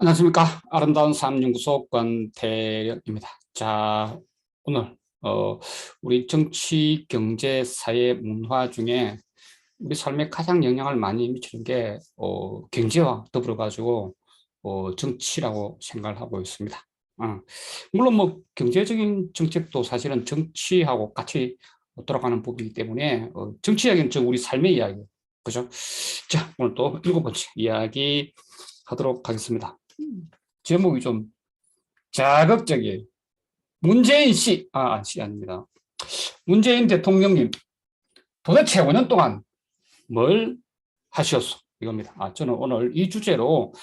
안녕하십니까. 아름다운 삶연구소 권태력입니다. 자, 오늘 우리 정치, 경제, 사회, 문화 중에 우리 삶에 가장 영향을 많이 미치는 게 경제와 더불어 가지고 정치라고 생각을 하고 있습니다. 어, 물론 뭐 경제적인 정책도 사실은 정치하고 같이 돌아가는 부분이기 때문에 정치 이야기는 저 우리 삶의 이야기, 그죠? 자, 오늘 또 7번째 이야기 하도록 하겠습니다. 제목이 좀 자극적이에요. 문재인 씨, 씨 아닙니다. 문재인 대통령님, 도대체 5년 동안 뭘 하셨소? 이겁니다. 저는 오늘 이 주제로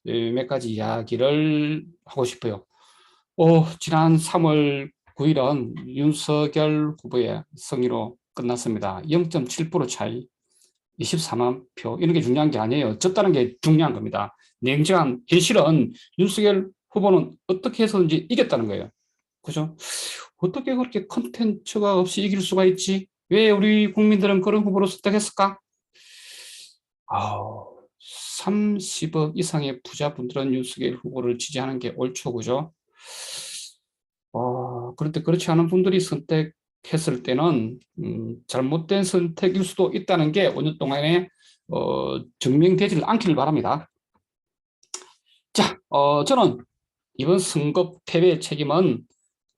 몇 가지 이야기를 하고 싶어요. 지난 3월 9일은 윤석열 후보의 승리로 끝났습니다. 0.7% 차이, 24만 표. 이런 게 중요한 게 아니에요. 졌다는 게 중요한 겁니다. 냉정한 현실은 윤석열 후보는 어떻게 해서든지 이겼다는 거예요. 그죠? 어떻게 그렇게 컨텐츠가 없이 이길 수가 있지? 왜 우리 국민들은 그런 후보를 선택했을까? 30억 이상의 부자분들은 윤석열 후보를 지지하는 게 옳죠, 그죠? 그런데 그렇지 않은 분들이 선택했을 때는 잘못된 선택일 수도 있다는 게 5년 동안에 증명되지 않기를 바랍니다. 자, 저는 이번 선거 패배의 책임은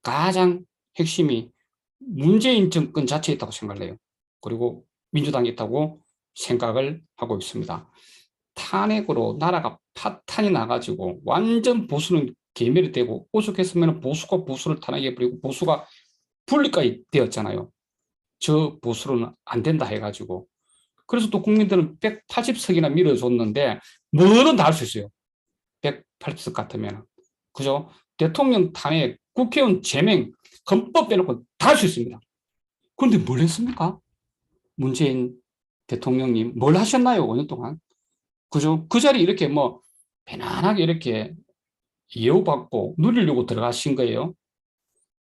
가장 핵심이 문재인 정권 자체에 있다고 생각을 해요. 그리고 민주당에 있다고 생각을 하고 있습니다. 탄핵으로 나라가 파탄이 나가지고 완전 보수는 괴멸이 되고 오죽했으면 보수가 보수를 탄핵해버리고 보수가 분리까지 되었잖아요. 저 보수로는 안 된다 해가지고. 그래서 또 국민들은 180석이나 밀어줬는데 뭐든 다 할 수 있어요. 180석 같으면. 그죠? 대통령 탄핵, 국회의원 제명, 헌법 빼놓고 다 할 수 있습니다. 그런데 뭘 했습니까? 문재인 대통령님 뭘 하셨나요? 5년 동안. 그죠? 그 자리 이렇게 뭐 편안하게 이렇게 예우받고 누리려고 들어가신 거예요.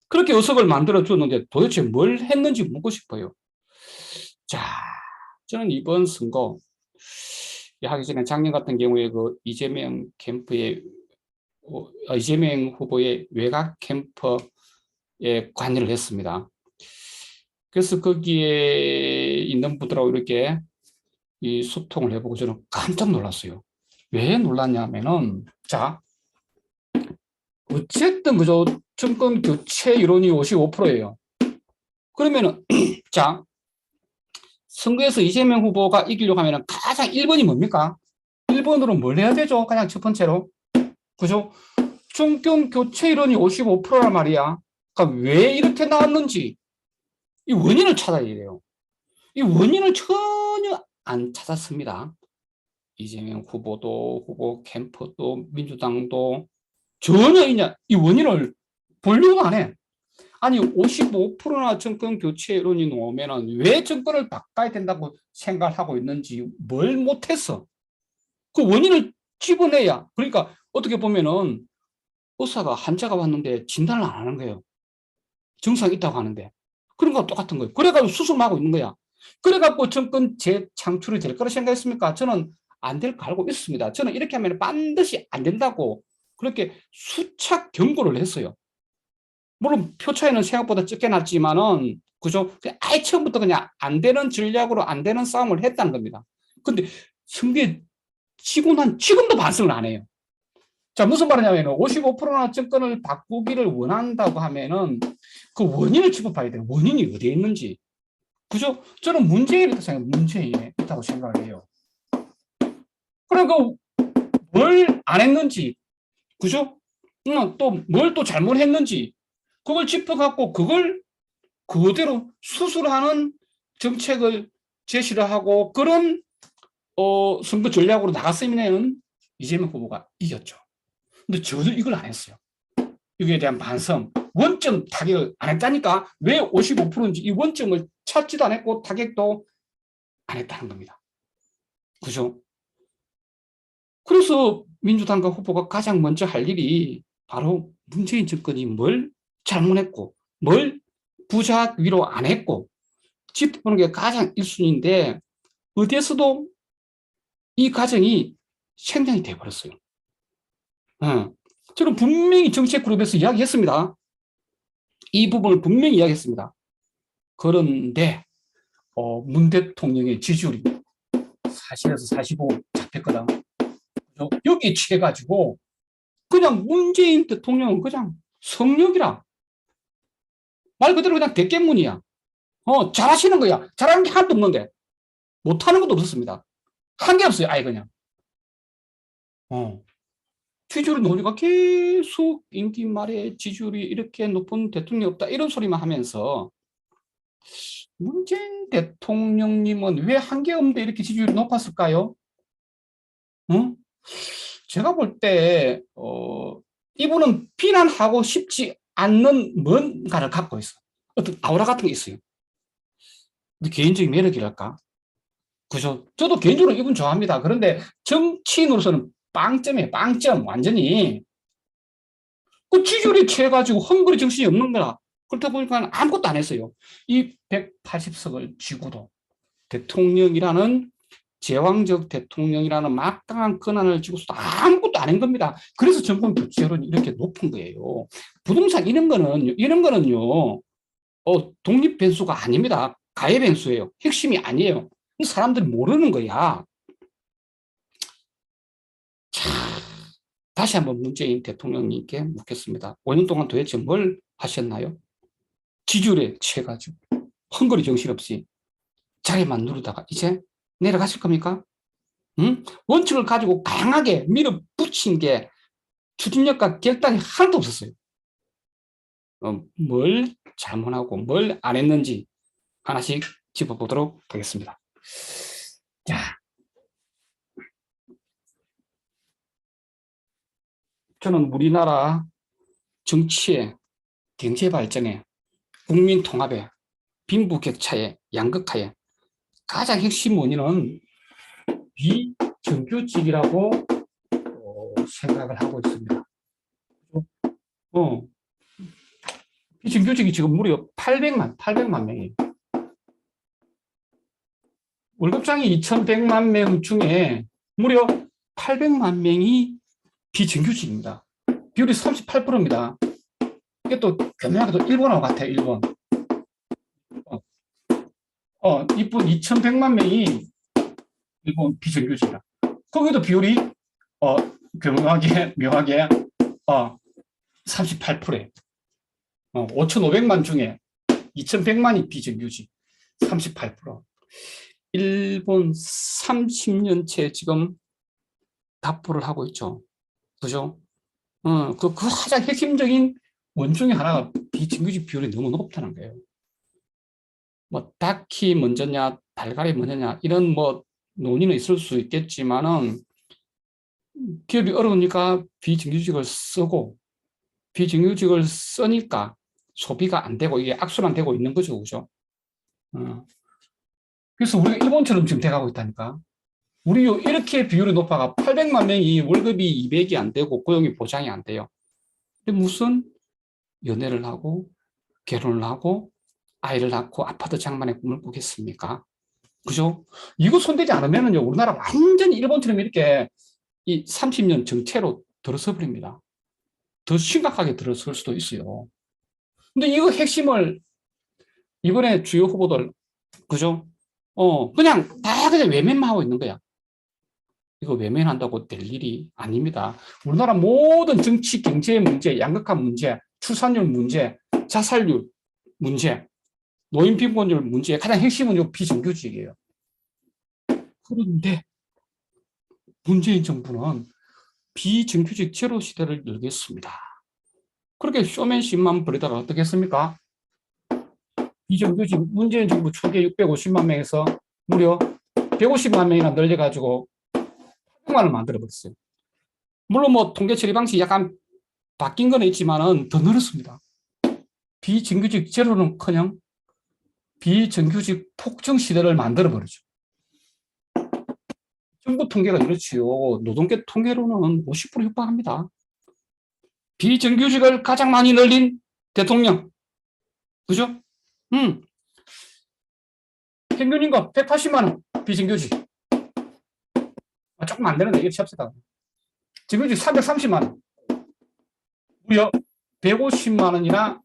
그렇게 의석을 만들어 줬는데 도대체 뭘 했는지 묻고 싶어요. 자, 저는 이번 선거 하기 전에 작년 같은 경우에 그 이재명 후보의 외곽 캠프에 관여를 했습니다. 그래서 거기에 있는 분들하고 이렇게 이 소통을 해보고 저는 깜짝 놀랐어요. 왜 놀랐냐면은, 자, 어쨌든 그저 정권 교체 이론이 55%예요. 그러면은, 자, 선거에서 이재명 후보가 이기려고 하면 가장 1번이 뭡니까? 1번으로 뭘 해야 되죠? 가장 첫 번째로. 그죠? 정권 교체 이론이 55%란 말이야. 그러니까 왜 이렇게 나왔는지 이 원인을 찾아야 돼요. 이 원인을 전혀 안 찾았습니다. 이재명 후보도 후보 캠프도 민주당도 전혀 이 원인을 보려고 안 해. 아니 55%나 정권 교체론이 나오면 왜 정권을 바꿔야 된다고 생각을 하고 있는지 뭘 못했어. 그 원인을 집어내야. 그러니까 어떻게 보면은 의사가 환자가 왔는데 진단을 안 하는 거예요. 증상이 있다고 하는데. 그런 거 똑같은 거예요. 그래가지고 수술만 하고 있는 거야. 그래갖고 정권 재창출이 될 거라 생각했습니까? 저는 안 될 거 알고 있습니다. 저는 이렇게 하면 반드시 안 된다고 그렇게 수차 경고를 했어요. 물론 표 차이는 생각보다 적게 났지만은, 그죠? 아예 처음부터 그냥 안 되는 전략으로 안 되는 싸움을 했다는 겁니다. 근데 선거에 지고 난 지금도 반성을 안 해요. 자, 무슨 말이냐면 55%나 정권을 바꾸기를 원한다고 하면은 그 원인을 짚어봐야 돼요. 원인이 어디에 있는지. 그죠? 저는 문재인이 있다고 생각을 해요. 그러니까 뭘 안 했는지, 그죠? 또 뭘 또 잘못했는지, 그걸 짚어갖고 그걸 그대로 수술하는 정책을 제시를 하고 그런 선거 전략으로 나갔으면 이재명 후보가 이겼죠. 근데 저도 이걸 안 했어요. 여기에 대한 반성, 원점 타격을 안 했다니까. 왜 55%인지 이 원점을 찾지도 안 했고 타격도 안 했다는 겁니다. 그죠? 그래서 민주당과 후보가 가장 먼저 할 일이 바로 문재인 정권이 뭘 잘못했고 뭘 부작 위로 안 했고 짚어보는 게 가장 1순위인데 어디에서도 이 과정이 생략이 돼버렸어요. 저는 분명히 정책 그룹에서 이야기했습니다. 이 부분을 분명히 이야기했습니다. 그런데 문 대통령의 지지율이 40에서 45 잡혔거든. 여기 취해가지고 그냥 문재인 대통령은 그냥 성역이라 말 그대로 그냥 대깨문이야. 잘하시는 거야. 잘하는 게 하나도 없는데 못하는 것도 없었습니다. 한 게 없어요. 아예 그냥. 지지율 논의가 계속 임기 말에 지지율이 이렇게 높은 대통령이 없다 이런 소리만 하면서 문재인 대통령님은 왜 한 게 없는데 이렇게 지지율이 높았을까요? 제가 볼 때 이분은 비난하고 싶지 않는 뭔가를 갖고 있어. 어떤 아우라 같은 게 있어요. 근데 개인적인 매력이랄까? 그죠? 저도 개인적으로 이분 좋아합니다. 그런데 정치인으로서는 빵점이에요. 빵점. 완전히. 그 지지율이 취해가지고 헝그리 정신이 없는 거라. 그렇다 보니까 아무것도 안 했어요. 이 180석을 쥐고도 대통령이라는 제왕적 대통령이라는 막강한 권한을 쥐고서도 아무것도 안 한 겁니다. 그래서 정권 교체 여론이 이렇게 높은 거예요. 부동산 이런 거는요, 독립 변수가 아닙니다. 가해 변수예요. 핵심이 아니에요. 사람들이 모르는 거야. 자, 다시 한번 문재인 대통령님께 묻겠습니다. 5년 동안 도대체 뭘 하셨나요? 지지율에 취해가지고 헝거리 정신없이 자리만 누르다가 이제 내려가실 겁니까? 응? 원칙을 가지고 강하게 밀어붙인 게 추진력과 결단이 하나도 없었어요. 뭘 잘못하고 뭘 안 했는지 하나씩 짚어보도록 하겠습니다. 자, 저는 우리나라 정치에, 경제 발전에, 국민 통합에, 빈부격차에, 양극화에 가장 핵심 원인은 비정규직이라고 생각을 하고 있습니다. 비정규직이 지금 무려 800만 명이에요. 월급장이 2,100만 명 중에 무려 800만 명이 비정규직입니다. 비율이 38%입니다. 이게 또 교묘하게도 일본하고 같아요, 일본. 이분 2,100만 명이 일본 비정규직이다. 거기도 비율이 묘하게 38%예요. 5,500만 중에 2,100만이 비정규직, 38%. 일본 30년째 지금 답보를 하고 있죠. 그죠? 그 가장 핵심적인 원 중에 하나가 비정규직 비율이 너무 높다는 거예요. 뭐, 닭이 먼저냐, 달걀이 먼저냐, 이런 뭐, 논의는 있을 수 있겠지만은, 기업이 어려우니까 비정규직을 쓰고, 비정규직을 쓰니까 소비가 안 되고, 이게 악순환 되고 있는 거죠. 그죠? 그래서 우리가 일본처럼 지금 돼가고 있다니까. 우리 이렇게 비율이 높아가 800만 명이 월급이 200이 안 되고 고용이 보장이 안 돼요. 근데 무슨 연애를 하고 결혼을 하고 아이를 낳고 아파트 장만의 꿈을 꾸겠습니까? 그죠? 이거 손대지 않으면요, 우리나라 완전히 일본처럼 이렇게 이 30년 정체로 들어서 버립니다. 더 심각하게 들어설 수도 있어요. 근데 이거 핵심을 이번에 주요 후보들, 그죠? 그냥 다 그냥 외면만 하고 있는 거야. 이거 외면한다고 될 일이 아닙니다. 우리나라 모든 정치, 경제 문제, 양극화 문제, 출산율 문제, 자살률 문제, 노인 빈곤율 문제의 가장 핵심은 이 비정규직이에요. 그런데 문재인 정부는 비정규직 제로 시대를 열겠습니다. 그렇게 쇼맨십만 부리다가 어떻게 했습니까? 비정규직 문재인 정부 초기에 650만 명에서 무려 150만 명이나 늘려가지고 800만을 만들어버렸어요. 물론 뭐 통계 처리 방식이 약간 바뀐 건 있지만은 더 늘었습니다. 비정규직 제로는커녕 비정규직 폭증 시대를 만들어버리죠. 정부 통계가 이렇지요. 노동계 통계로는 50% 육박합니다. 비정규직을 가장 많이 늘린 대통령. 그죠? 평균인가 180만 원 비정규직. 조금 안 되는데 이게 찹시다. 정규직 330만 원. 무려 150만 원이나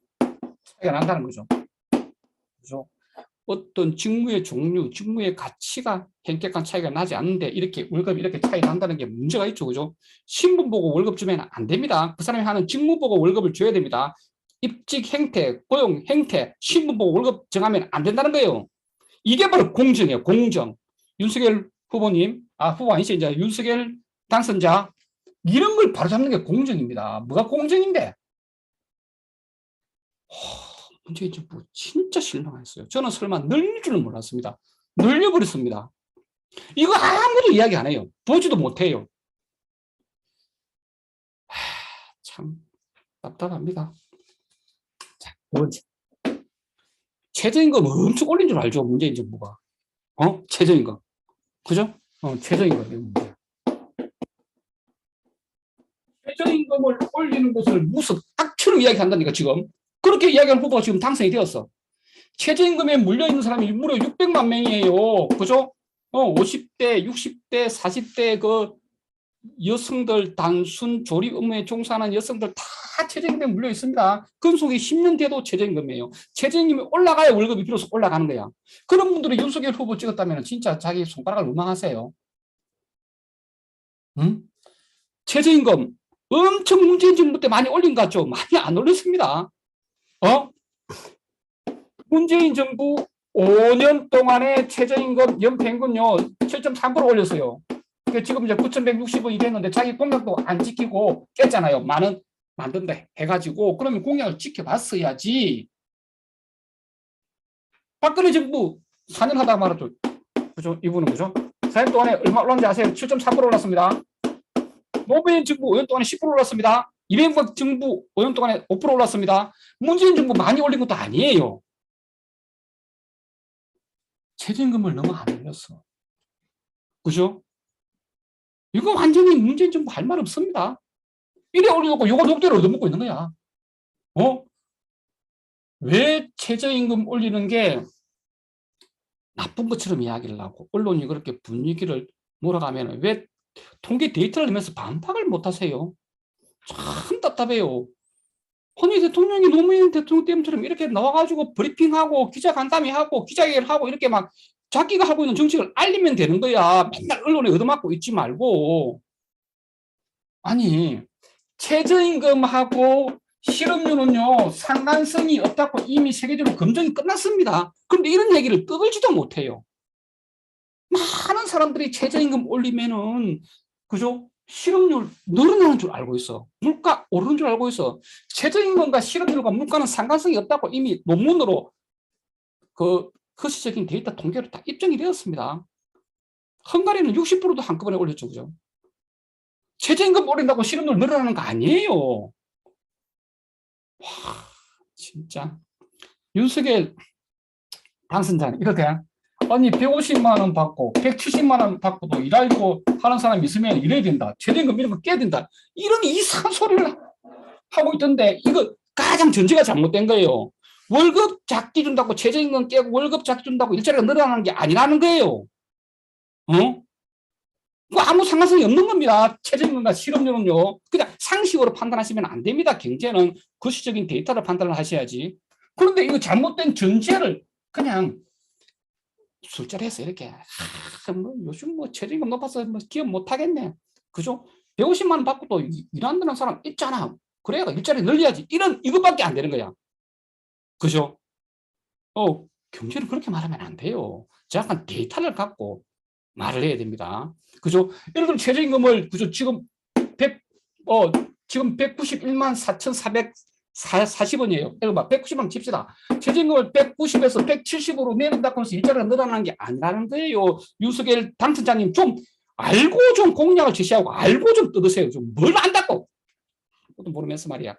차이가 난다는 거죠. 그죠? 어떤 직무의 종류, 직무의 가치가 현격한 차이가 나지 않는데 이렇게 월급이 이렇게 차이 난다는 게 문제가 있죠. 그죠? 신분 보고 월급 주면 안 됩니다. 그 사람이 하는 직무 보고 월급을 줘야 됩니다. 입직 행태, 고용 행태, 신분 보고 월급 정하면 안 된다는 거예요. 이게 바로 공정이에요. 공정. 윤석열 후보님, 후보 아니시 이제 윤석열 당선자, 이런 걸 바로잡는 게 공정입니다. 뭐가 공정인데? 문재인 정부 진짜 실망했어요. 저는 설마 늘릴 줄은 몰랐습니다. 늘려버렸습니다. 이거 아무도 이야기 안 해요. 보지도 못해요. 참 답답합니다. 자, 두 번째. 최저임금 엄청 올린 줄 알죠? 문재인 정부가. 최저임금. 그죠? 최저임금. 최저임금을 올리는 것을 무슨 악처럼 이야기한다니까, 지금. 그렇게 이야기하는 후보가 지금 당선이 되었어. 최저임금에 물려있는 사람이 무려 600만 명이에요. 그죠? 50대, 60대, 40대 그 여성들, 단순 조리 업무에 종사하는 여성들 다 최저임금에 물려 있습니다. 근속이 10년 돼도 최저임금이에요. 최저임금이 올라가야 월급이 비로소 올라가는 거야. 그런 분들이 윤석열 후보 찍었다면 진짜 자기 손가락을 운망하세요. 응? 최저임금 엄청 문재인 정부 때 많이 올린 것 같죠? 많이 안 올렸습니다. 문재인 정부 5년 동안의 최저임금 연평균요 7.3% 올렸어요. 지금 이제 9,160원이 됐는데 자기 공약도 안 지키고 깼잖아요. 만원 만든다 해가지고. 그러면 공약을 지켜봤어야지. 박근혜 정부 4년 하다가 말았죠. 그죠? 이분은 그죠? 4년 동안에 얼마 올랐는지 아세요? 7.4% 올랐습니다. 노무현 정부 5년 동안에 10% 올랐습니다. 이명박 정부 5년 동안에 5% 올랐습니다. 문재인 정부 많이 올린 것도 아니에요. 최저임금을 너무 안 올렸어. 그죠? 이거 완전히 문재인 정부 할 말 없습니다. 이래 올려놓고 요거 녹대로 얻어먹고 있는 거야. 왜 최저임금 올리는 게 나쁜 것처럼 이야기를 하고 언론이 그렇게 분위기를 몰아가면 왜 통계 데이터를 내면서 반박을 못 하세요? 참 답답해요. 헌희 대통령이 노무현 대통령 때문처럼 이렇게 나와가지고 브리핑하고 기자간담회하고 기자회견하고 이렇게 막 자기가 하고 있는 정책을 알리면 되는 거야. 맨날 언론에 얻어맞고 있지 말고. 아니, 최저임금하고 실업률은요, 상관성이 없다고 이미 세계적으로 검증이 끝났습니다. 그런데 이런 얘기를 떠들지도 못해요. 많은 사람들이 최저임금 올리면은, 그죠? 실업률 늘어나는 줄 알고 있어. 물가 오르는 줄 알고 있어. 최저임금과 실업률과 물가는 상관성이 없다고 이미 논문으로 그 거시적인 데이터 통계로 다 입증이 되었습니다. 헝가리는 60%도 한꺼번에 올렸죠. 그죠? 최저임금 올린다고 실업률 늘어나는 거 아니에요. 와, 진짜. 윤석열 당선자는 이렇게, 아니, 150만 원 받고, 170만 원 받고도 일하고 하는 사람이 있으면 이래야 된다. 최저임금 이런 거 깨야 된다. 이런 이상한 소리를 하고 있던데, 이거 가장 전제가 잘못된 거예요. 월급 작게 준다고 최저임금 깨고 월급 작게 준다고 일자리가 늘어나는 게 아니라는 거예요. 아무 상관성이 없는 겁니다. 최저임금과 실업률은요. 그냥 상식으로 판단하시면 안 됩니다. 경제는 거시적인 데이터를 판단을 하셔야지. 그런데 이거 잘못된 전제를 그냥 술자리에서 이렇게 뭐 요즘 뭐 최저임금 높아서 뭐 기업 못 하겠네. 그죠? 150만 원 받고 또 일한다는 사람 있잖아. 그래야 일자리 늘려야지. 이것밖에 안 되는 거야. 그죠? 경제는 그렇게 말하면 안 돼요. 정확한 데이터를 갖고 말을 해야 됩니다. 그죠? 예를 들어 최저임금을 그죠? 지금 191만 4,440원이에요. 190만 칩시다. 최저임금을 190에서 170으로 내린다고 해서 일자리가 늘어나는 게 아니라는 거예요. 윤석열 당선자님 좀 알고 좀 공약을 제시하고 알고 좀 뜯으세요. 좀 뭘 안다고. 그것도 모르면서 말이야.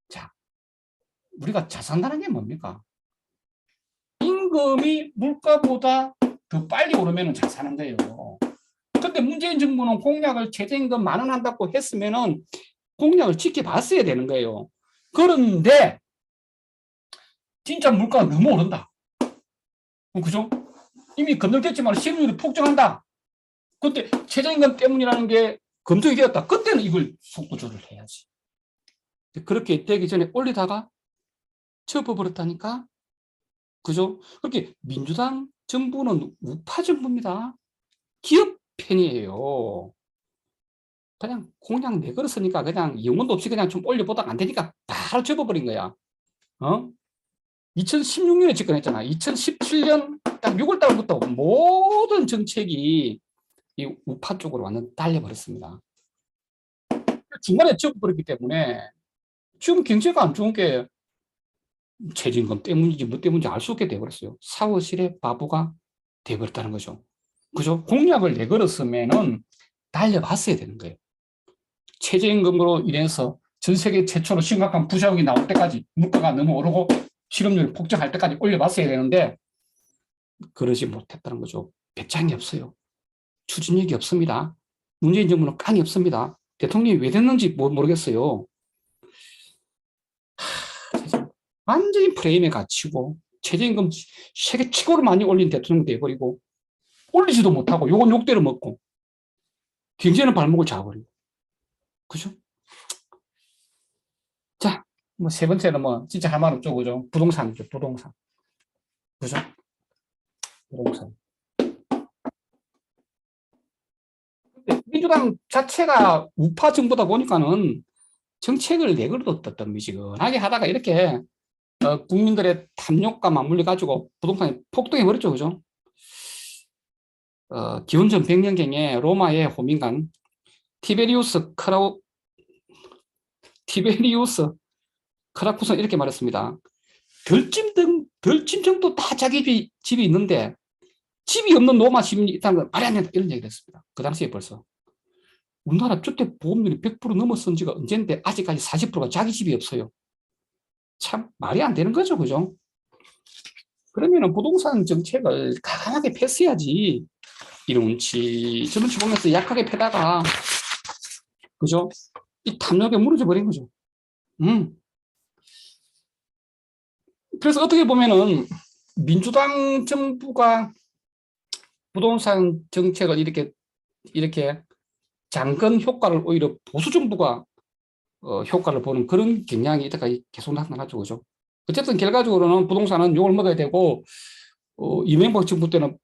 자, 우리가 잘 산다는 게 뭡니까? 임금이 물가보다 더 빨리 오르면 잘 사는 거예요. 근데 문재인 정부는 공약을 최저임금 만원 한다고 했으면은 공약을 지켜봤어야 되는 거예요. 그런데 진짜 물가가 너무 오른다. 그죠? 이미 건널됐지만 실업률이 폭증한다. 근데 최저임금 때문이라는 게 검증이 되었다. 그때는 이걸 속도 조절을 해야지. 그렇게 되기 전에 올리다가 접어버렸다니까. 그죠? 그렇게 민주당 정부는 우파 정부입니다. 기업 편이에요. 그냥 공약 내걸었으니까 그냥 영혼도 없이 그냥 좀 올려보다가 안 되니까 바로 접어버린 거야. 2016년에 집권했잖아. 2017년 딱 6월 달부터 모든 정책이 이 우파 쪽으로 완전 달려버렸습니다. 중간에 접어버렸기 때문에 지금 경제가 안 좋은 게 최저임금 때문인지 뭐 때문인지 알 수 없게 돼버렸어요. 사무실의 바보가 돼버렸다는 거죠. 그죠? 공약을 내걸었으면은 달려봤어야 되는 거예요. 최저임금으로 인해서 전 세계 최초로 심각한 부작용이 나올 때까지 물가가 너무 오르고 실업률이 폭증할 때까지 올려봤어야 되는데 그러지 못했다는 거죠. 배짱이 없어요. 추진력이 없습니다. 문재인 정부는 깡이 없습니다. 대통령이 왜 됐는지 모르겠어요. 완전히 프레임에 갇히고 최저임금 세계 최고로 많이 올린 대통령 돼버리고 올리지도 못하고 요건 욕대로 먹고 경제는 발목을 잡아버리고 그죠? 자, 뭐 세 번째는 뭐 진짜 할 말 없죠, 그죠? 부동산이죠, 부동산. 그죠? 부동산. 민주당 자체가 우파 정부다 보니까는 정책을 내걸었던 미지근하게 하다가 이렇게 국민들의 탐욕과 맞물려 가지고 부동산이 폭등해 버렸죠, 그죠? 기원전 100년경에 로마의 호민관 티베리우스 크라쿠스는 이렇게 말했습니다. 덜찜 정도 다 자기 집이 있는데 집이 없는 로마 시민이 있다는 건 말이 안 된다. 이런 얘기를 했습니다. 그 당시에 벌써. 우리나라 주택보험률이 100% 넘어선 지가 언젠데 아직까지 40%가 자기 집이 없어요. 참 말이 안 되는 거죠. 그죠? 그러면은 부동산 정책을 강하게 폈어야지. 이런치 저런치 보면서 약하게 패다가 그죠? 이 탐욕에 무너져 버린 거죠. 그래서 어떻게 보면은 민주당 정부가 부동산 정책을 이렇게 장건 효과를 오히려 보수 정부가 효과를 보는 그런 경향이 이때까지 계속 나타나죠, 그죠? 어쨌든 결과적으로는 부동산은 욕을 먹어야 되고 이명박 정부 때는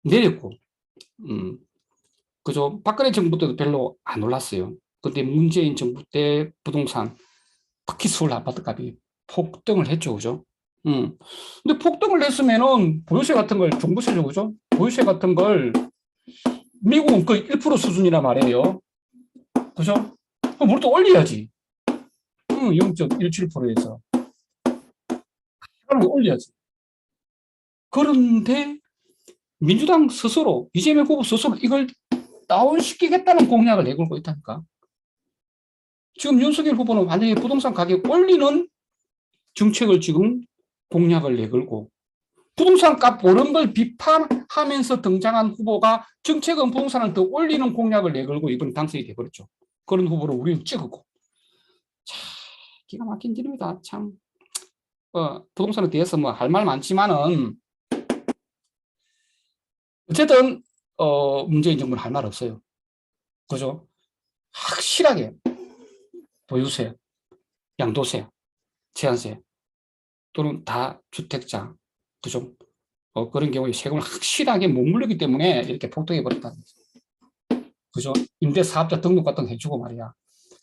내렸고, 그죠? 박근혜 정부 때도 별로 안 올랐어요. 근데 문재인 정부 때 부동산, 특히 서울 아파트 값이 폭등을 했죠, 그죠? 근데 폭등을 했으면은 보유세 같은 걸 종부세죠, 그죠? 보유세 같은 걸 미국은 거의 1% 수준이란 말이에요. 그죠? 그럼 우리도 올려야지. 0.17%에서. 올려야지. 그런데 민주당 스스로, 이재명 후보 스스로 이걸 다운시키겠다는 공약을 내걸고 있다니까. 지금 윤석열 후보는 완전히 부동산 가격 올리는 정책을 지금 공약을 내걸고 부동산 값 오른 걸 비판하면서 등장한 후보가 정책은 부동산을 더 올리는 공약을 내걸고 이번 당선이 돼버렸죠. 그런 후보를 우리는 찍었고. 참, 기가 막힌 일입니다. 참. 부동산에 대해서 뭐 할 말 많지만은 어쨌든 문재인 정부는 할 말 없어요. 그죠? 확실하게 보유세, 양도세, 제한세 또는 다주택자 그죠? 그런 경우에 세금을 확실하게 못 물리기 때문에 이렇게 폭등해 버렸다는 거죠. 그죠? 임대사업자 등록 같은 거 해주고 말이야.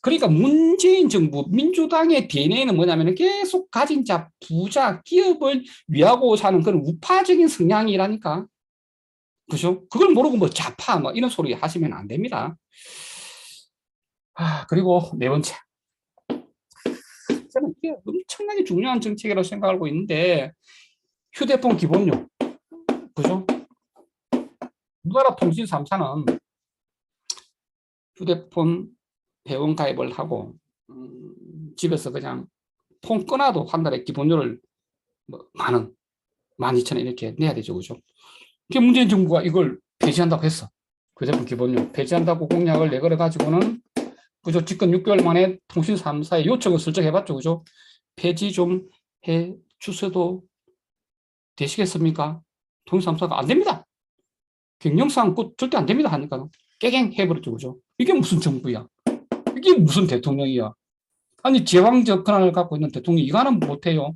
그러니까 문재인 정부, 민주당의 DNA는 뭐냐면 계속 가진 자, 부자, 기업을 위하고 사는 그런 우파적인 성향이라니까. 그죠? 그걸 모르고 뭐 좌파, 뭐 이런 소리 하시면 안 됩니다. 그리고 네 번째. 저는 이게 엄청나게 중요한 정책이라고 생각하고 있는데, 휴대폰 기본료. 그죠? 우리나라 통신 3사는 휴대폰 회원 가입을 하고, 집에서 그냥 폰 끊어도 한 달에 기본료를 뭐 12,000원 이렇게 내야 되죠. 그죠? 그게 문재인 정부가 이걸 폐지한다고 했어. 휴대폰 기본료 폐지한다고 공약을 내걸어가지고는 그죠? 집권 6개월 만에 통신 3사에 요청을 슬쩍 해봤죠. 그죠? 폐지 좀 해 주셔도 되시겠습니까? 통신 3사가 안 됩니다. 경영상 절대 안 됩니다. 하니까 깨갱 해버렸죠. 그죠? 이게 무슨 정부야? 이게 무슨 대통령이야? 아니, 제왕적 권한을 갖고 있는 대통령이 이거 하나 못해요.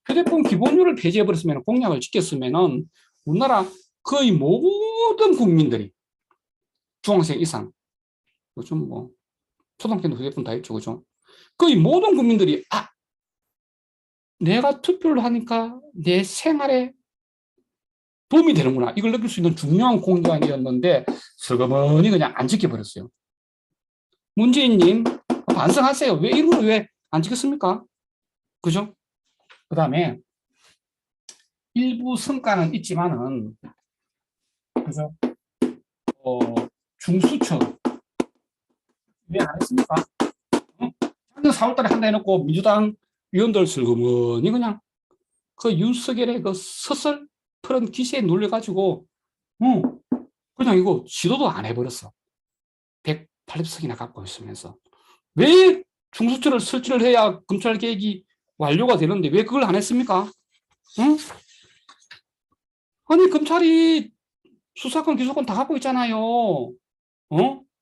휴대폰 기본료를 폐지해버렸으면, 공약을 지켰으면은, 우리나라 거의 모든 국민들이, 중학생 이상, 요즘 뭐, 초등학생도 휴대폰 다 있죠, 그죠? 거의 모든 국민들이, 아, 내가 투표를 하니까 내 생활에 도움이 되는구나. 이걸 느낄 수 있는 중요한 공약이었는데, 슬그머니 그냥 안 지켜버렸어요. 문재인님, 반성하세요. 왜 이런 걸 왜 안 지켰습니까? 그죠? 그 다음에, 일부 성과는 있지만은, 그죠? 중수처, 왜 안 했습니까? 작년 4월 달에 한다 해놓고 민주당 위원들 슬그머니 그냥 그 윤석열의 그 서슬 푸른 기세에 눌려가지고, 그냥 이거 지도도 안 해버렸어. 180석이나 갖고 있으면서. 왜 중수처를 설치를 해야 검찰 개혁이 완료가 되는데 왜 그걸 안 했습니까? 응? 아니, 검찰이 수사권, 기소권 다 갖고 있잖아요.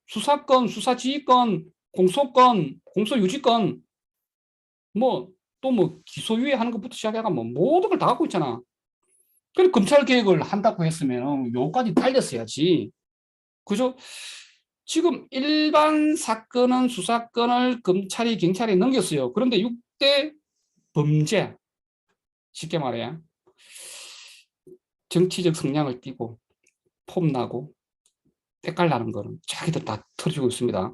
수사권, 수사지휘권, 공소권, 공소유지권, 뭐, 또 뭐, 기소유예 하는 것부터 시작해가 뭐, 모든 걸 다 갖고 있잖아. 그래, 검찰 개혁을 한다고 했으면 요까지 달렸어야지. 그죠? 지금 일반 사건은 수사권을 검찰이, 경찰에 넘겼어요. 그런데 6대 범죄, 쉽게 말해, 정치적 성향을 띠고, 폼나고, 때깔 나는 거는 자기들 다 털어주고 있습니다.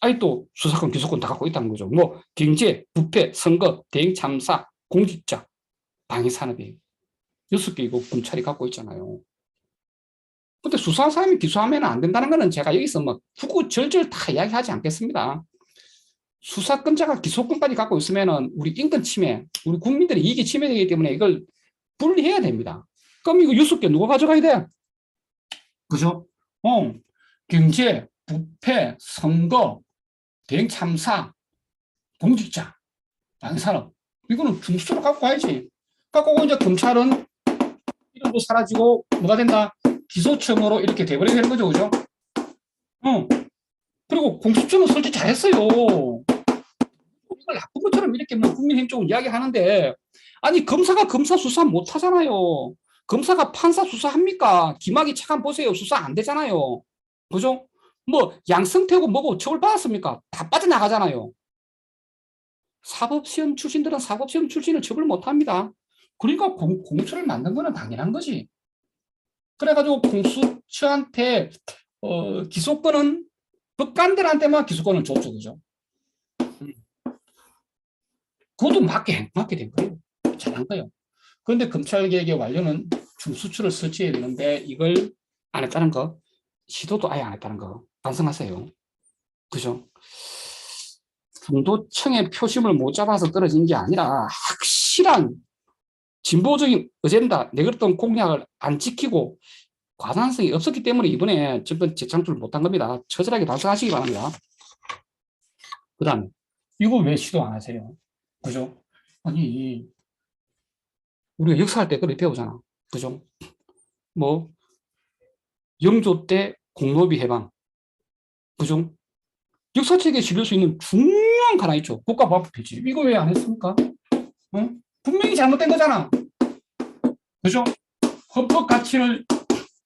아니, 또 수사권, 기소권 다 갖고 있다는 거죠. 뭐, 경제, 부패, 선거, 대행 참사, 공직자, 방위산업이 6개 이거 검찰이 갖고 있잖아요. 근데 수사한 사람이 기소하면 안 된다는 거는 제가 여기서 뭐 구구절절 다 이야기하지 않겠습니다. 수사권자가 기소권까지 갖고 있으면은 우리 인권 침해, 우리 국민들의 이익이 침해되기 때문에 이걸 분리해야 됩니다. 그럼 이거 6개 누가 가져가야 돼? 그죠? 경제, 부패, 선거, 대행 참사, 공직자, 방산업. 이거는 중수로 갖고 가야지. 갖고 오고 이제 검찰은 이름도 사라지고 뭐가 된다? 기소청으로 이렇게 돼버리게 되는 거죠. 그죠? 그리고 공수처는 설치 잘했어요. 이걸 나쁜 것처럼 이렇게 뭐 국민의힘 쪽은 이야기하는데, 아니, 검사가 검사 수사 못 하잖아요. 검사가 판사 수사합니까? 김학의 차관 보세요. 수사 안 되잖아요. 그죠? 뭐, 양승태고 뭐고 처벌받았습니까? 다 빠져나가잖아요. 사법시험 출신들은 사법시험 출신을 처벌 못 합니다. 그러니까 공수처를 만든 거는 당연한 거지. 그래가지고 공수처한테 기소권은 법관들한테만 기소권을 줬죠, 그죠? 그것도 맞게 된 거예요. 잘한 거예요. 그런데 검찰개혁의 완료는 중수처를 설치해야 되는데 이걸 안 했다는 거, 시도도 아예 안 했다는 거 반성하세요. 그죠? 중도청의 표심을 못 잡아서 떨어진 게 아니라 확실한 진보적인 어젠다, 내걸었던 공약을 안 지키고 과단성이 없었기 때문에 이번에 정권 재창출을 못한 겁니다. 처절하게 반성하시기 바랍니다. 그 다음에 이거 왜 시도 안 하세요? 그죠? 아니, 우리가 역사할 때 그렇게 배우잖아. 그죠? 뭐, 영조 때 공노비 해방. 그죠? 역사책에 실릴 수 있는 중요한 거 하나 있죠. 국가보안법 폐지. 이거 왜 안 했습니까? 분명히 잘못된 거잖아. 그죠? 헌법 가치를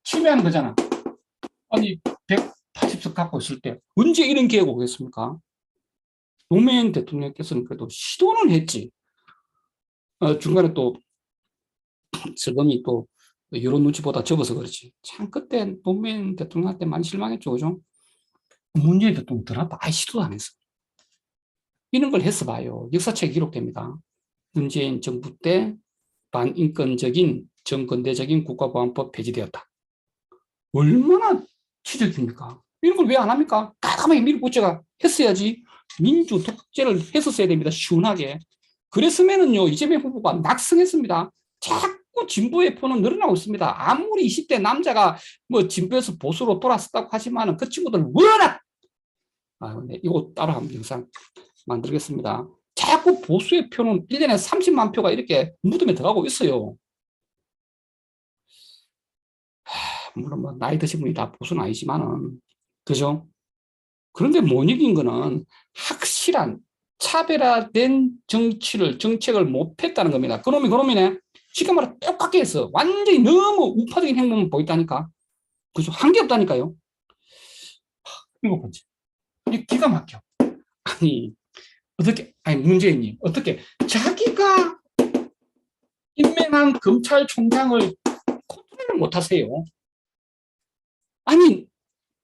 침해하는 거잖아. 아니, 180석 갖고 있을 때 언제 이런 계획 오겠습니까? 노무현 대통령께서는 그래도 시도는 했지. 중간에 또 슬금이 또 여론 눈치보다 접어서 그렇지. 참 그때 노무현 대통령한테 많이 실망했죠. 그죠? 문재인 대통령 들어왔다. 아예 시도도 안 했어. 이런 걸 했어 봐요. 역사책에 기록됩니다. 문재인 정부 때 반인권적인 정근대적인 국가보안법 폐지되었다. 얼마나 치적입니까? 이런 걸 왜 안 합니까? 까마귀 밀고제가 했어야지. 민주 독재를 했었어야 됩니다. 시원하게. 그랬으면은요, 이재명 후보가 낙승했습니다. 자꾸 진보의 표는 늘어나고 있습니다. 아무리 20대 남자가 뭐 진보에서 보수로 돌아섰다고 하지만은 그 친구들 워낙, 네, 이거 따로 한번 영상 만들겠습니다. 자꾸 보수의 표는 1년에 30만 표가 이렇게 무덤에 들어가고 있어요. 물론 뭐 나이 드신 분이 다 보수는 아니지만은, 그죠? 그런데 못 이긴 거는 확실한 차별화된 정책을 못했다는 겁니다. 그놈이네. 지금 말해 똑같게 했어. 완전히 너무 우파적인 행동을 보였다니까. 그죠? 한 게 없다니까요. 일곱 번째. 이 기가 막혀. 아니, 어떻게, 아니, 문재인님, 어떻게, 자기가 임명한 검찰총장을 컨트롤을 못 하세요? 아니,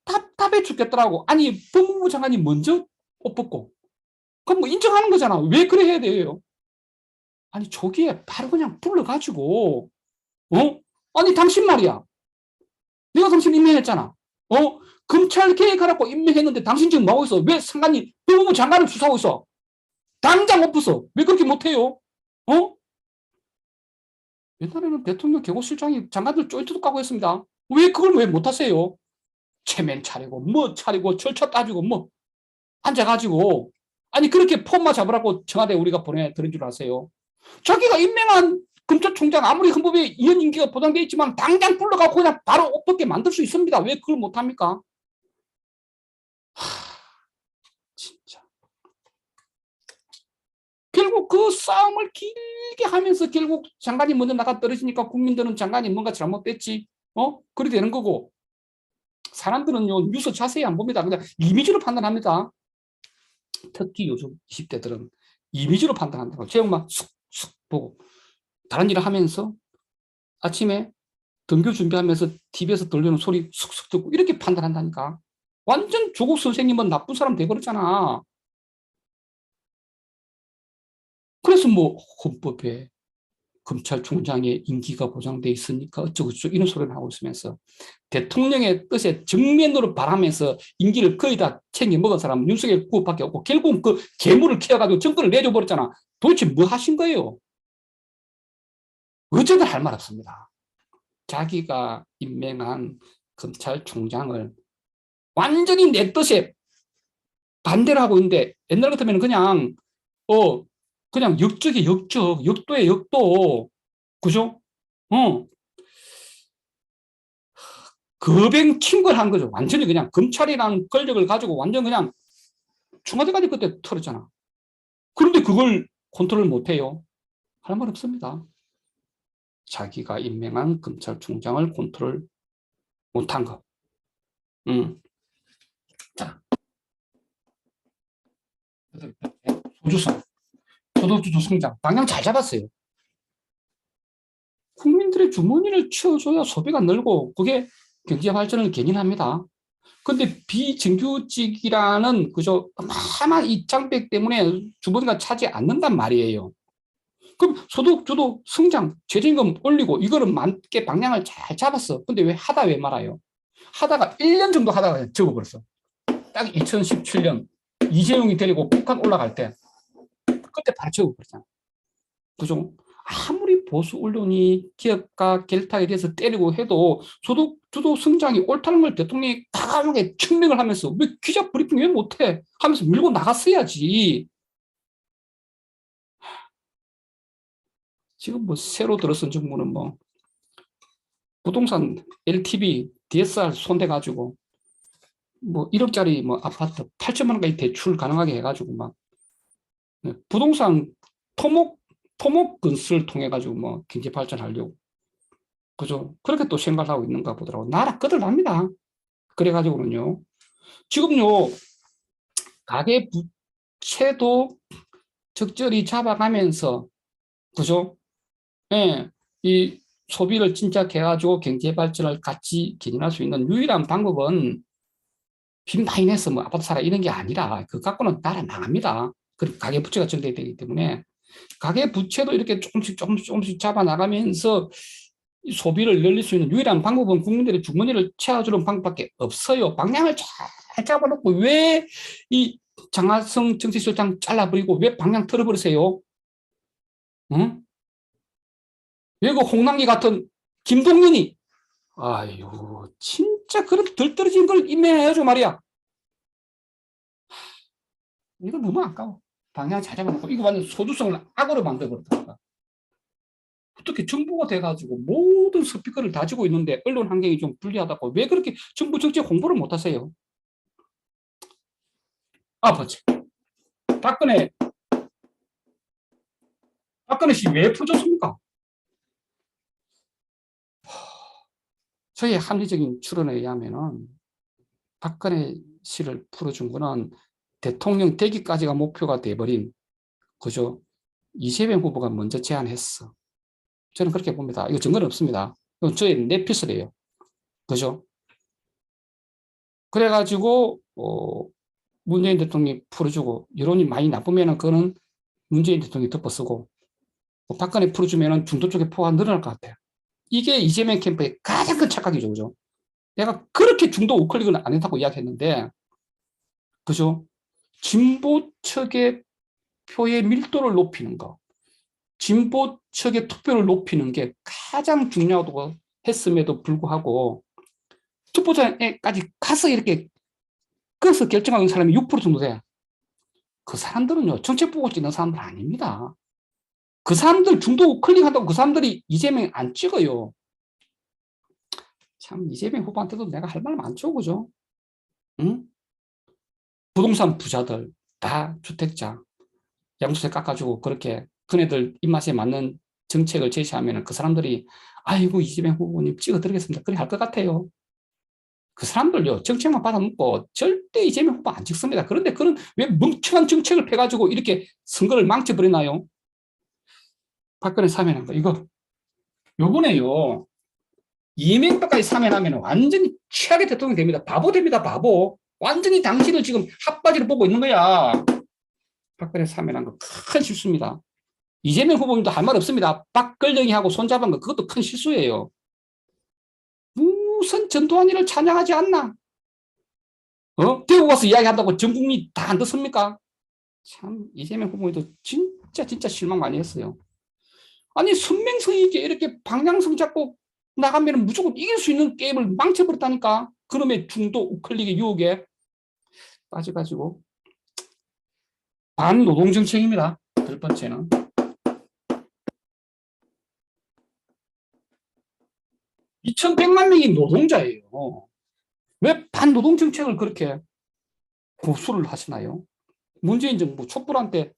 답답해 죽겠더라고. 아니, 법무부 장관이 먼저 옷 벗고. 그럼 뭐 인정하는 거잖아. 왜 그래 해야 돼요? 아니, 저기에 바로 그냥 불러가지고, 어? 아니, 당신 말이야. 내가 당신 임명했잖아. 어? 검찰 개혁하라고 임명했는데 당신 지금 뭐하고 있어? 왜 상관이 법무부 장관을 수사하고 있어? 당장 엎어서. 왜 그렇게 못해요? 어? 옛날에는 대통령 경호실장이 장관들 조인트도 까고 했습니다. 왜 그걸 왜 못하세요? 체면 차리고, 뭐 차리고, 절차 따지고, 뭐, 앉아가지고. 아니, 그렇게 폼마 잡으라고 청와대 우리가 보내드린 줄 아세요? 자기가 임명한 검찰총장 아무리 헌법에 이현 임기가 보장되어 있지만 당장 불러가고 그냥 바로 어떻게 만들 수 있습니다. 왜 그걸 못합니까? 진짜. 결국 그 싸움을 길게 하면서 결국 장관이 먼저 나가 떨어지니까 국민들은 장관이 뭔가 잘못됐지. 그래 되는 거고. 사람들은요, 뉴스 자세히 안 봅니다. 그냥 이미지로 판단합니다. 특히 요즘 20대들은 이미지로 판단한다고. 제목만 쑥쑥 보고. 다른 일을 하면서 아침에 등교 준비하면서 TV에서 들리는 소리 쑥쑥 듣고 이렇게 판단한다니까. 완전 조국 선생님은 나쁜 사람 돼버렸잖아. 그래서 뭐 헌법에 검찰총장의 임기가 보장돼 있으니까 어쩌고저쩌고 이런 소리를 하고 있으면서 대통령의 뜻에 정면으로 바라면서 임기를 거의 다 챙겨 먹은 사람은 윤석열 후보밖에 없고 결국 그 재물을 키워가지고 정권을 내줘 버렸잖아. 도대체 뭐 하신 거예요? 어쩌든 할 말 없습니다. 자기가 임명한 검찰총장을 완전히 내 뜻에 반대를 하고 있는데 옛날 같으면 그냥 역적이 역적, 역도의 역도, 그죠? 어, 거뱅 킹걸 거죠. 완전히 그냥 검찰이라는 권력을 가지고 완전 그냥 청와대까지 그때 털었잖아. 그런데 그걸 컨트롤 못 해요. 할 말 없습니다. 자기가 임명한 검찰총장을 컨트롤 못한 거. 자, 소주성, 소득주도 성장, 방향 잘 잡았어요. 국민들의 주머니를 채워줘야 소비가 늘고 그게 경제 발전을 견인합니다. 근데 비정규직이라는 그저 어마어마한 이 장벽 때문에 주머니가 차지 않는단 말이에요. 그럼 소득 주도 성장, 최저임금 올리고 이거는 맞게 방향을 잘 잡았어. 근데 왜 하다 왜 말아요? 하다가 1년 정도 하다가 접어버렸어. 딱 2017년 이재용이 데리고 북한 올라갈 때 그때 바로 접어버렸잖아. 그죠? 아무리 보수 언론이 기업가 결탁에 대해서 때리고 해도 소득 주도 성장이 옳다는 걸 대통령이 강하게 증명을 하면서 왜 기자 브리핑 왜 못해? 하면서 밀고 나갔어야지. 지금 뭐 새로 들어선 정부는 뭐 부동산 LTV, DSR 손대가지고 뭐 1억짜리 뭐 아파트 8천만 원까지 대출 가능하게 해가지고 막 부동산 토목 건설을 통해 가지고 뭐 경제 발전하려고 그죠? 그렇게 또 생각을 하고 있는가 보더라고. 나라 끄들납니다. 그래가지고는요. 지금요, 가계 부채도 적절히 잡아가면서, 그죠? 예, 이 소비를 진짜 해가지고 경제 발전을 같이 견인할 수 있는 유일한 방법은 빚 많이 내서 뭐 아파트 사라 이런 게 아니라 그 갖고는 나라 망합니다. 그 가계 부채가 전대야 되기 때문에 가계 부채도 이렇게 조금씩 잡아 나가면서 소비를 늘릴 수 있는 유일한 방법은 국민들의 주머니를 채워주는 방법밖에 없어요. 방향을 잘 잡아놓고 왜 이 장하성 정치실장 잘라버리고 왜 방향 틀어버리세요? 응? 왜 그 홍남기 같은 김동연이 아유 진짜 그런 덜 떨어진 걸 임명해야죠 말이야. 이거 너무 아까워. 방향 잘 잡아놓고 이거 완전 소주성을 악으로 만들어버렸다. 어떻게 정부가 돼가지고 모든 스피커를 다지고 있는데 언론 환경이 좀 불리하다고 왜 그렇게 정부 정책 홍보를 못하세요? 번째. 박근혜 씨 왜 풀어줬습니까? 저의 합리적인 추론에 의하면은 박근혜 씨를 풀어준 거는 대통령 되기까지가 목표가 돼버린, 그죠? 이재명 후보가 먼저 제안했어. 저는 그렇게 봅니다. 이거 증거는 없습니다. 이건 저의 내피셜이에요. 그죠? 그래가지고, 문재인 대통령이 풀어주고, 여론이 많이 나쁘면은 그거는 문재인 대통령이 덮어쓰고, 박근혜 풀어주면은 중도 쪽에 포가 늘어날 것 같아요. 이게 이재명 캠프의 가장 큰 착각이죠. 그죠? 내가 그렇게 중도 우클릭은 안 했다고 이야기했는데, 그죠? 진보 측의 표의 밀도를 높이는 거, 진보 측의 투표를 높이는 게 가장 중요하다고 했음에도 불구하고, 투표장에까지 가서 이렇게 거기서 결정하는 사람이 6% 정도 돼. 그 사람들은요, 정책 보고 찍는 사람들 아닙니다. 그 사람들 중도 클릭한다고 그 사람들이 이재명 안 찍어요. 참, 이재명 후보한테도 내가 할 말 많죠, 그죠? 응? 부동산 부자들, 다 주택자, 양도세 깎아주고 그렇게 그네들 입맛에 맞는 정책을 제시하면 그 사람들이 아이고, 이재명 후보님 찍어드리겠습니다. 그래 할 것 같아요. 그 사람들요, 정책만 받아먹고 절대 이재명 후보 안 찍습니다. 그런데 그런 왜 멍청한 정책을 펴가지고 이렇게 선거를 망쳐버리나요? 박근혜 사면한 거, 이거, 요번에요, 이명박까지 사면하면 완전히 최악의 대통령이 됩니다. 바보 됩니다, 바보. 완전히 당신을 지금 핫바지로 보고 있는 거야. 박근혜 사면한 거 큰 실수입니다. 이재명 후보님도 할 말 없습니다. 박걸령이하고 손잡은 거, 그것도 큰 실수예요. 무슨 전두환이를 찬양하지 않나? 대구 가서 이야기한다고 전 국민이 다 안 듣습니까? 참, 이재명 후보님도 진짜 실망 많이 했어요. 아니, 선명성있게 이렇게 방향성 잡고 나가면 무조건 이길 수 있는 게임을 망쳐버렸다니까. 그놈의 중도 우클릭의 유혹에 빠져가지고. 반노동정책입니다. 첫 번째는. 2,100만 명이 노동자예요. 왜 반노동정책을 그렇게 고수를 하시나요? 문재인 정부 촛불한 때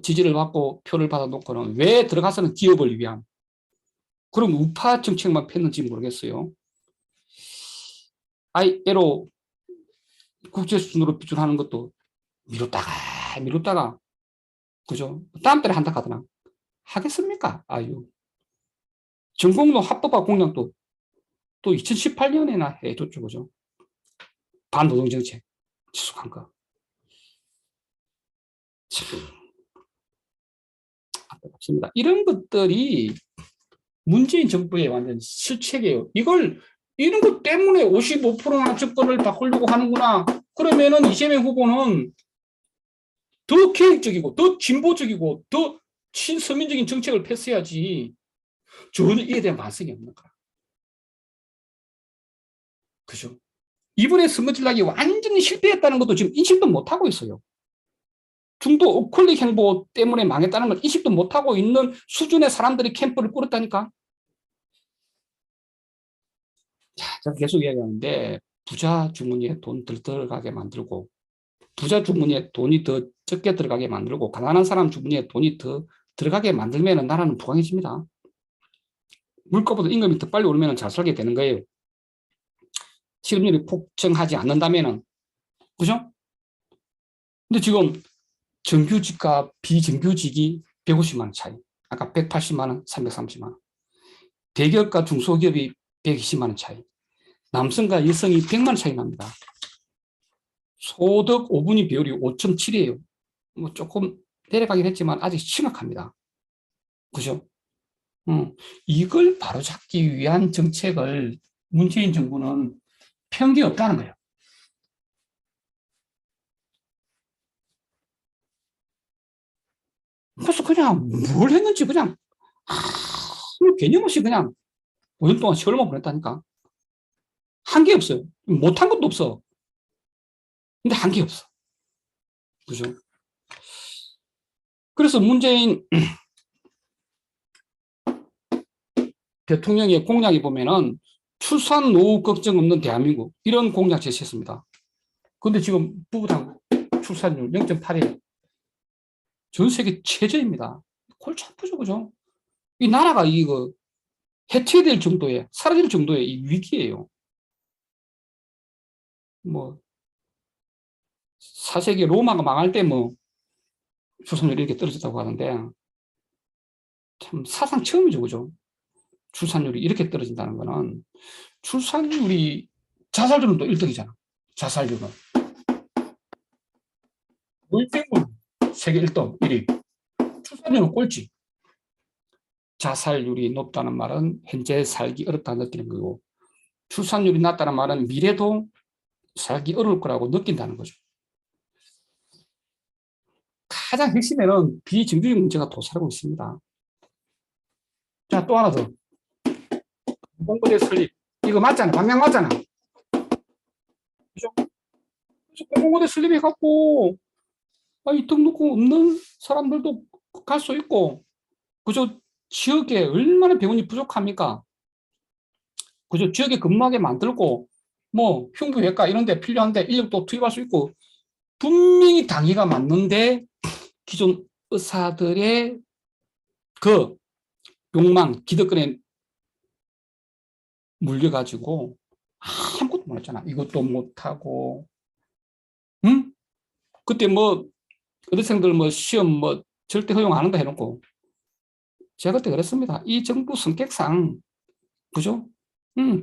지지를 받고 표를 받아놓고는 왜 들어가서는 기업을 위한 그런 우파 정책만 폈는지 모르겠어요. ILO 국제수준으로 비준하는 것도 미뤘다가 그죠? 다음 달에 한다 하더나 하겠습니까? 아유. 전공로 합법화 공약도 또 2018년에나 해줬죠. 그죠? 반노동정책 지속한 거. 참 안타깝습니다. 이런 것들이 문재인 정부의 완전 실책이에요. 이런 것 때문에 55%나 정권을 바꾸려고 하는구나. 그러면은 이재명 후보는 더 계획적이고, 더 진보적이고, 더 친서민적인 정책을 폈어야지. 전혀 이에 대한 반성이 없는 거야. 그죠? 이번에 선거 전략이 완전히 실패했다는 것도 지금 인식도 못하고 있어요. 중도 우클릭 행보 때문에 망했다는 걸 인식도 못하고 있는 수준의 사람들이 캠프를 꾸렸다니까. 자, 제가 계속 이야기하는데 부자 주머니에 돈 덜 들어가게 만들고 부자 주머니에 돈이 더 적게 들어가게 만들고 가난한 사람 주머니에 돈이 더 들어가게 만들면 나라는 부강해집니다. 물가보다 임금이 더 빨리 오르면 잘 살게 되는 거예요. 실업률이 폭증하지 않는다면은, 그죠? 근데 지금 정규직과 비정규직이 150만 원 차이. 아까 180만 원, 330만 원. 대기업과 중소기업이 120만 원 차이. 남성과 여성이 100만 원 차이 납니다. 소득 5분위 비율이 5.7이에요. 뭐 조금 내려가긴 했지만 아직 심각합니다. 그죠? 이걸 바로잡기 위한 정책을 문재인 정부는 펴은 게 없다는 거예요. 그래서 그냥 뭘 했는지 그냥 개념 없이 그냥 5년 동안 세월만 보냈다니까. 한 게 없어요. 못한 것도 없어. 근데 한 게 없어. 그죠? 그래서 문재인 대통령의 공약에 보면은 출산 노후 걱정 없는 대한민국 이런 공약 제시했습니다. 근데 지금 부부당 출산율 0.8이에요. 전 세계 최저입니다. 골치 아프죠, 그죠? 이 나라가 이거 해체될 정도의, 사라질 정도의 이 위기예요. 뭐, 4세기 로마가 망할 때 뭐, 출산율이 이렇게 떨어졌다고 하는데, 참 사상 처음이죠, 그죠? 출산율이 이렇게 떨어진다는 거는, 출산율이, 자살률은 또 1등이잖아. 자살률은. 물병은 세계 1등, 1위. 출산율은 꼴찌. 자살률이 높다는 말은 현재 살기 어렵다는 느끼는 거고, 출산율이 낮다는 말은 미래도 살기 어려울 거라고 느낀다는 거죠. 가장 핵심에는 비정규직 문제가 도사리고 있습니다. 자, 또 하나 더. 공무대 설립. 이거 맞잖아. 방향 맞잖아. 그죠? 공무대 설립해갖고, 아니, 등록금 없는 사람들도 갈 수 있고, 그죠? 지역에 얼마나 병원이 부족합니까? 그죠? 지역에 근무하게 만들고, 뭐, 흉부외과 이런 데 필요한데 인력도 투입할 수 있고, 분명히 당위가 맞는데, 기존 의사들의 그 욕망, 기득권에 물려가지고 아무것도 못했잖아. 이것도 못하고, 응? 그때 뭐, 의대생들 뭐 시험 뭐 절대 허용 안 한다 해놓고, 제가 그때 그랬습니다. 이 정부 성격상, 그죠?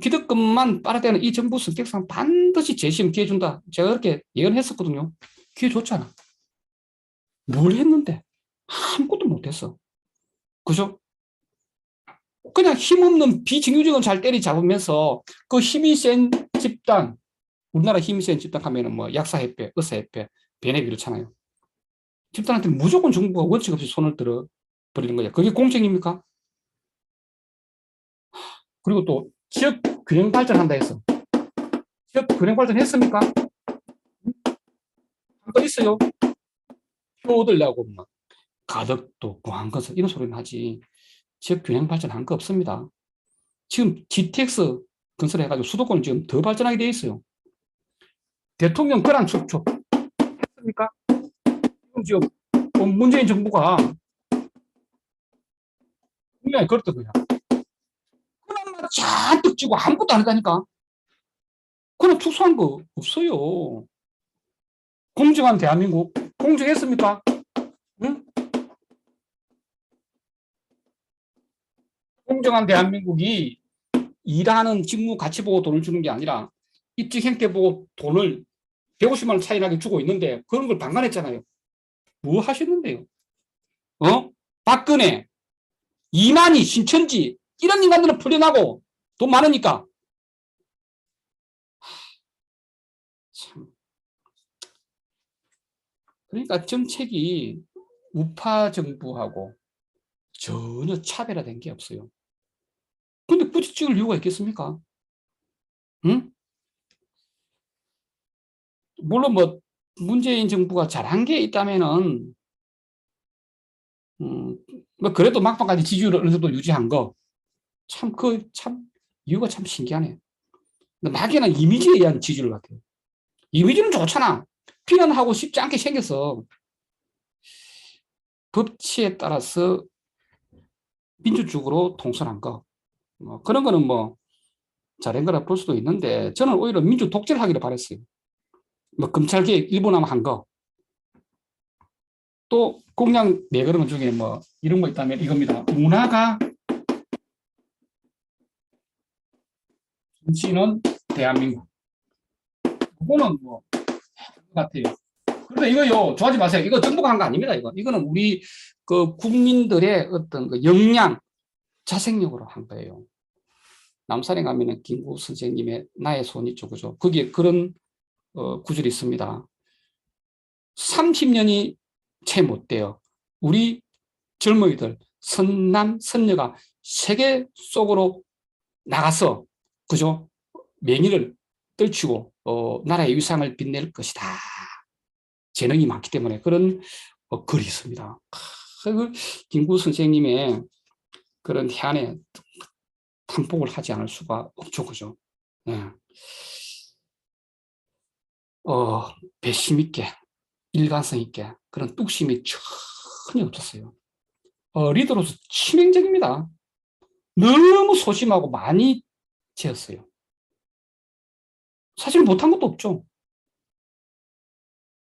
기득권만 빨아대는 이 정부 성격상 반드시 재시험 기회 준다. 제가 그렇게 예언했었거든요. 기회 줬잖아. 뭘 했는데? 아무것도 못했어. 그죠? 그냥 힘없는 비정규직은 잘 때리 잡으면서 그 힘이 센 집단, 우리나라 힘이 센 집단 하면은 뭐 약사협회, 의사협회, 베네비 이렇잖아요. 집단한테 무조건 정부가 원칙 없이 손을 들어 버리는 거예요. 그게 공정입니까? 그리고 또 지역 균형 발전한다 해서 지역 균형 발전했습니까? 한거 있어요. 표 얻으려고 막 가덕도, 공항건설 이런 소리는 하지 지역 균형 발전한 거 없습니다. 지금 GTX 건설해가지고 수도권 지금 더 발전하게 돼 있어요. 대통령 권한 축소 했습니까? 지금 문재인 정부가 분명히 그렇다 그냥 권한만 잔뜩 쥐고 아무것도 안 했다니까. 권한 축소한 거 없어요. 공정한 대한민국 공정했습니까? 응? 공정한 대한민국이 일하는 직무 가치 보고 돈을 주는 게 아니라 입직 행태 보고 돈을 150만 원 차이 나게 주고 있는데 그런 걸 방관했잖아요. 뭐 하셨는데요? 어? 박근혜, 이만희, 신천지 이런 인간들은 풀려나고 돈 많으니까 참. 그러니까 정책이 우파 정부하고 전혀 차별화된 게 없어요. 근데 굳이 찍을 이유가 있겠습니까? 응? 물론 뭐 문재인 정부가 잘한 게 있다면은 뭐 그래도 막판까지 지지율을 어느 정도 유지한 거 참 참 이유가 참 신기하네요. 막연한 이미지에 의한 지지율 같아요. 이미지는 좋잖아. 비난하고 싶지 않게 생겨서 법치에 따라서 민주적으로 통솔한 거. 뭐 그런 거는 뭐 잘한 거라 볼 수도 있는데 저는 오히려 민주 독재를 하기를 바랬어요. 뭐 검찰개혁 일부나마 한 거. 또 공약 내걸은 것 중에 뭐 이런 거 있다면 이겁니다. 문화가 정치는 대한민국. 그거는 뭐 같아요. 그런데 이거요 좋아하지 마세요. 이거 정부가 한 거 아닙니다. 이거는 우리 그 국민들의 어떤 그 역량, 자생력으로 한 거예요. 남산에 가면은 김구 선생님의 나의 손이 있죠, 그죠? 거기에 그런 구절이 있습니다. 30년이 채 못 돼요. 우리 젊은이들, 선남, 선녀가 세계 속으로 나가서, 그죠? 명예를 떨치고, 나라의 위상을 빛낼 것이다. 재능이 많기 때문에 그런 글이 있습니다. 김구 선생님의 그런 해안에 탐복을 하지 않을 수가 없죠, 그죠? 예. 어, 배심 있게, 일관성 있게 그런 뚝심이 전혀 없었어요. 리더로서 치명적입니다. 너무 소심하고 많이 재었어요. 사실 못한 것도 없죠.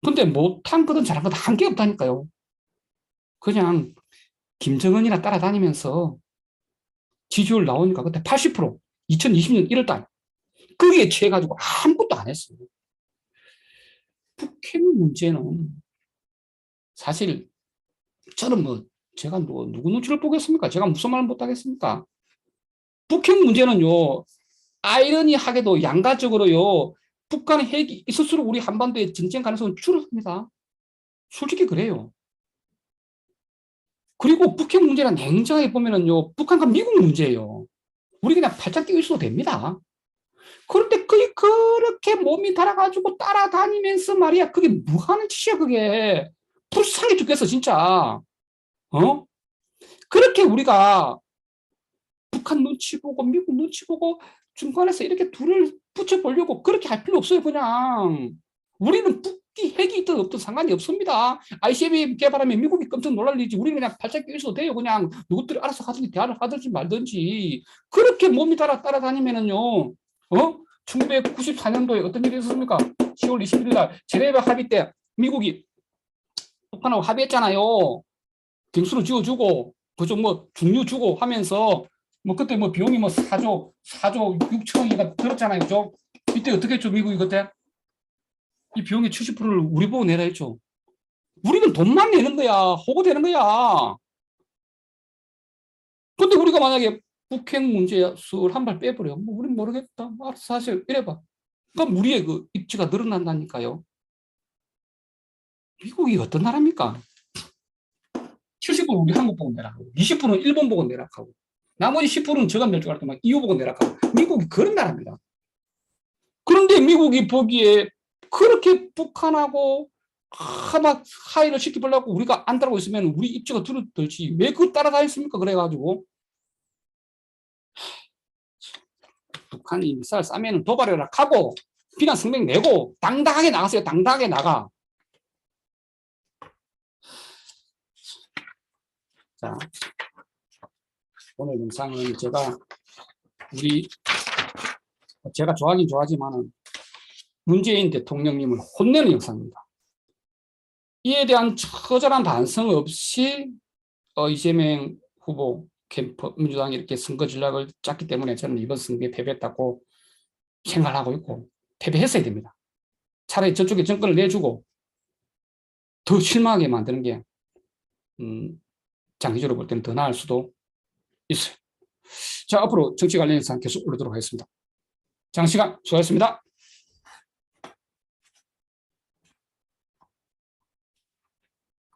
근데 못한 거든 잘한 거든 한 게 없다니까요. 그냥 김정은이나 따라다니면서 지지율 나오니까 그때 80%, 2020년 1월달 거기에 취해가지고 아무것도 안 했어요. 북핵 문제는 사실 저는 뭐 제가 뭐 누구 눈치를 보겠습니까? 제가 무슨 말 못하겠습니까? 북핵 문제는요, 아이러니하게도 양가적으로요, 북한 핵이 있을수록 우리 한반도의 전쟁 가능성은 줄어듭니다. 솔직히 그래요. 그리고 북핵 문제는 냉정하게 보면은요, 북한과 미국 문제예요. 우리 그냥 팔짱 끼고 있어도 됩니다. 그런데 그게 그렇게 몸이 달아가지고 따라다니면서 말이야, 그게 뭐 하는 짓이야, 그게. 불쌍해 죽겠어, 진짜. 어? 그렇게 우리가 북한 눈치 보고 미국 눈치 보고 중간에서 이렇게 둘을 붙여보려고 그렇게 할 필요 없어요, 그냥. 우리는 북이 핵이 있든 없든 상관이 없습니다. ICBM 개발하면 미국이 깜짝 놀랄 일이지. 우리는 그냥 팔짱 끼있어도 돼요. 그냥 누구들이 알아서 하든지 대화를 하든지 말든지. 그렇게 몸이 따라다니면은요, 1994년도에 어떤 일이 있었습니까? 10월 21일 날 제네바 합의 때 미국이 북한하고 합의했잖아요. 경수로 지어주고, 그쪽 뭐 중유 주고 하면서 뭐 그때 뭐 비용이 뭐 4조 6천억이가 들었잖아요. 그죠? 이때 어떻게 했죠? 미국이 그때? 이 비용의 70%를 우리 보고 내라 했죠. 우리는 돈만 내는 거야. 호구되는 거야. 근데 우리가 만약에 북핵 문제를 한 발 빼버려. 뭐 우린 모르겠다. 알았어, 사실 이래봐. 그럼 우리의 그 입지가 늘어난다니까요. 미국이 어떤 나라입니까? 70%는 우리 한국 보고 내락하고 20%는 일본 보고 내락하고 나머지 10%는 저가 멸종할 때만 EU 보고 내락하고 미국이 그런 나라입니다. 그런데 미국이 보기에 그렇게 북한하고 막 하이를 시켜보려고 우리가 안 따르고 있으면 우리 입지가 줄어들지 왜 그거 따라다녔습니까? 그래가지고 북한이 미사일 싸면 도발해라 하고 비난 성명 내고 당당하게 나갔어요. 당당하게 나가. 자, 오늘 영상은 제가 좋아하긴 좋아하지만은 문재인 대통령님을 혼내는 영상입니다. 이에 대한 처절한 반성 없이 이재명 후보 캠프 민주당이 이렇게 선거 전략을 짰기 때문에 저는 이번 선거에 패배했다고 생각하고 있고 패배했어야 됩니다. 차라리 저쪽에 정권을 내주고 더 실망하게 만드는 게 장기적으로 볼 때는 더 나을 수도 있어요. 자, 앞으로 정치 관련 영상 계속 올리도록 하겠습니다. 장시간 수고하셨습니다.